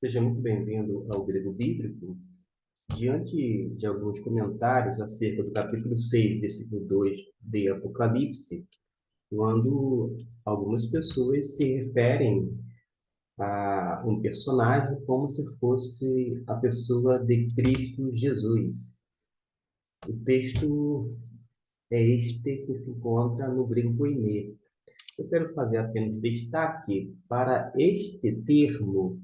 Seja muito bem-vindo ao Grego Bíblico. Diante de alguns comentários acerca do capítulo 6, versículo 2 de Apocalipse, quando algumas pessoas se referem a um personagem como se fosse a pessoa de Cristo Jesus. O texto é este que se encontra no grego koiné. Eu quero fazer apenas destaque para este termo,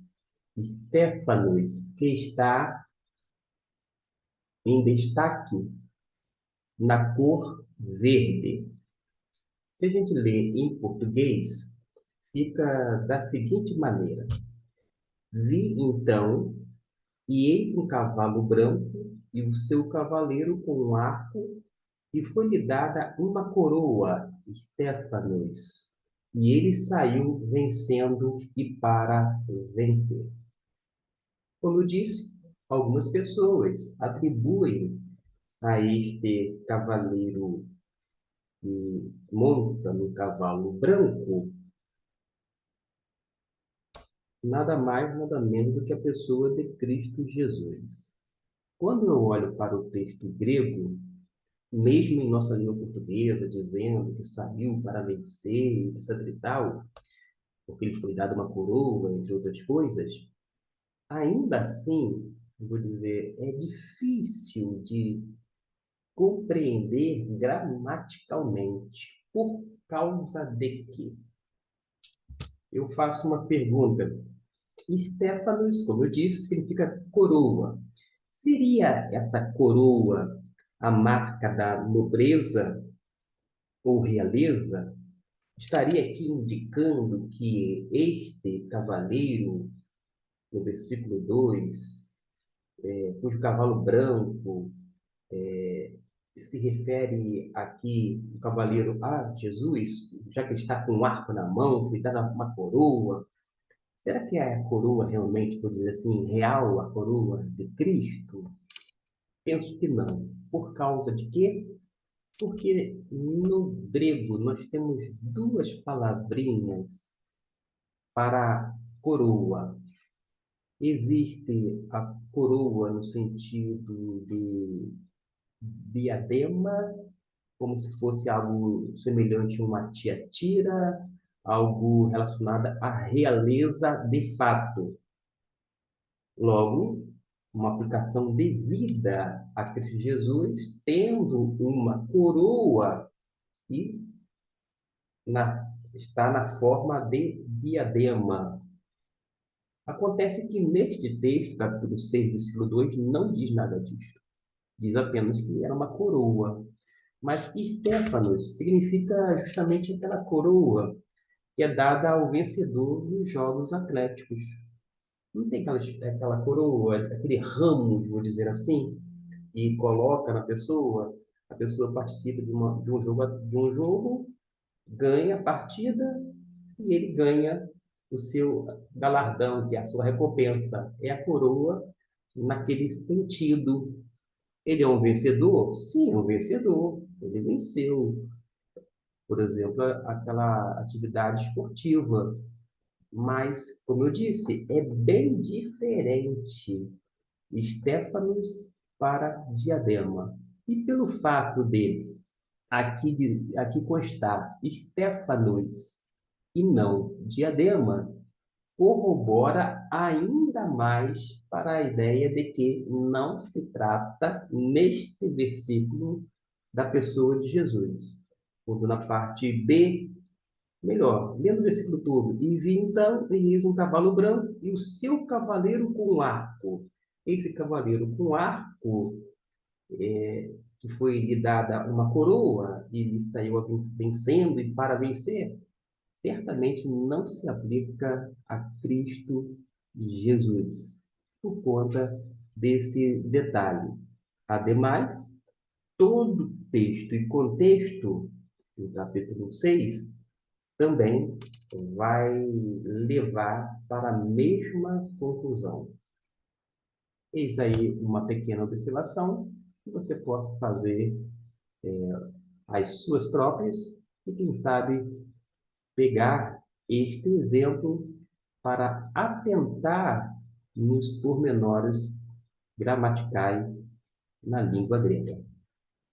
Stephanos, que está em destaque na cor verde. Se a gente lê em português, fica da seguinte maneira: Vi então, e eis um cavalo branco, e o seu cavaleiro com um arco, e foi-lhe dada uma coroa, Stephanos, e ele saiu vencendo e para vencer. Como eu disse, algumas pessoas atribuem a este cavaleiro que monta no cavalo branco, nada mais, nada menos do que a pessoa de Cristo Jesus. Quando eu olho para o texto grego, mesmo em nossa língua portuguesa, dizendo que saiu para vencer, etc e tal, porque lhe foi dada uma coroa, entre outras coisas, ainda assim, eu vou dizer, é difícil de compreender gramaticalmente. Por causa de quê? Eu faço uma pergunta. Stephanos, como eu disse, significa coroa. Seria essa coroa a marca da nobreza ou realeza? Estaria aqui indicando que este cavaleiro, no versículo 2, cujo cavalo branco se refere aqui o cavaleiro a Jesus, já que ele está com um arco na mão, foi dada uma coroa. Será que é a coroa realmente, por dizer assim, real, a coroa de Cristo? Penso que não. Por causa de quê? Porque no grego nós temos duas palavrinhas para coroa. Existe a coroa no sentido de diadema, como se fosse algo semelhante a uma tiara, algo relacionado à realeza de fato. Logo, uma aplicação devida a Cristo Jesus, tendo uma coroa e está na forma de diadema. Acontece que neste texto, capítulo 6, versículo 2, não diz nada disso. Diz apenas que era uma coroa. Mas Stephanos significa justamente aquela coroa que é dada ao vencedor nos jogos atléticos. Não tem aquela coroa, aquele ramo, vou dizer assim, e coloca na pessoa, a pessoa participa de um jogo, ganha a partida e ele ganha o seu galardão, que é a sua recompensa. É a coroa naquele sentido. Ele é um vencedor? Sim, é um vencedor. Ele venceu, por exemplo, aquela atividade esportiva. Mas, como eu disse, é bem diferente Stephanos para Diadema. E pelo fato de aqui constar Stephanos e não Diadema, corrobora ainda mais para a ideia de que não se trata, neste versículo, da pessoa de Jesus. Quando na parte B, melhor, lendo o versículo todo, e vi então, e eis um cavalo branco, e o seu cavaleiro com arco. Esse cavaleiro com arco, que foi lhe dada uma coroa, e ele saiu vencendo e para vencer, certamente não se aplica a Cristo Jesus, por conta desse detalhe. Ademais, todo texto e contexto do capítulo 6 também vai levar para a mesma conclusão. Eis aí uma pequena observação que você possa fazer as suas próprias e, quem sabe, pegar este exemplo para atentar nos pormenores gramaticais na língua grega.